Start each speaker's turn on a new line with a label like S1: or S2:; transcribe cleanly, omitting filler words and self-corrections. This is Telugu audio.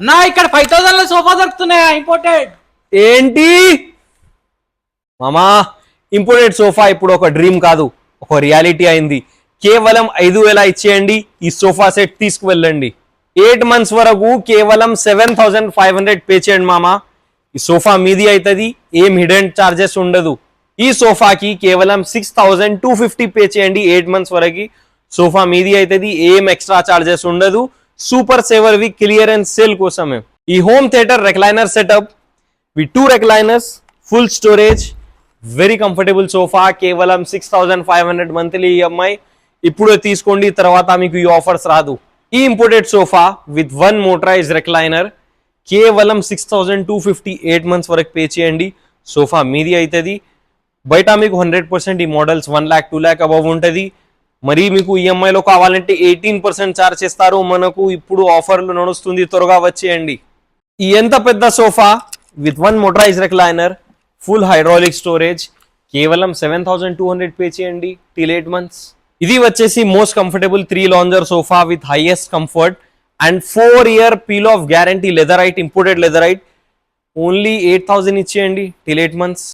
S1: అన్నా ఇక్కడ 5000 లో సోఫా దొరుకుతున్నాయా ఇంపోర్టెడ్?
S2: ఏంటి మామా, ఇంపోర్టెడ్ సోఫా ఇప్పుడు ఒక డ్రీమ్ కాదు, ఒక రియాలిటీ అయింది. కేవలం 5000 ఇచ్చేయండి, ఈ సోఫా సెట్ తీసుకువెళ్ళండి. 8 months వరకు కేవలం 7500 పే చేయండి మామా. ఈ సోఫా మీది అవుతుంది, ఏం హిడెన్ చార్జెస్ ఉండదు. ఈ సోఫాకి కేవలం 6250 పే చేయండి. 8 months వరకు సోఫా మీది అవుతుంది, ఏం ఎక్స్ట్రా చార్జెస్ ఉండదు. సూపర్ సేవర్ వి క్లియరెన్స్ సేల్ కోసమే ఈ home theatre recliner setup with 2 recliners, full storage, very comfortable sofa. కేవలం 6500 మంత్లీ ఈఎంఐ. ఇప్పుడు తీసుకోండి, తర్వాత మీకు ఈ ఆఫర్స్ రాదు. ఈ imported sofa with 1 motorized recliner కేవలం 6250 8 months వరకు పే చేయండి. సోఫా మీది అవుతుంది. బయట మీకు 100% ఈ మోడల్స్ 1 lakh 2 lakh అబవ్ ఉంటుంది. మరి మీకు ఈఎంఐలో కావాలంటే 18% ఛార్జ్ చేస్తారు. మనకు ఇప్పుడు ఆఫర్లు నడుస్తుంది, త్వరగా వచ్చేయండి. ఈ ఎంత పెద్ద sofa with 1 motorized recliner, full hydraulic storage, కేవలం 7200 పే చేయండి టిల్ 8 months. ఇది వచ్చేసి most comfortable 3 lounger sofa with highest comfort and 4-year peel off guarantee, leatherette, imported leatherette. Only 8000 ఇచ్చేయండి టిల్ 8 months.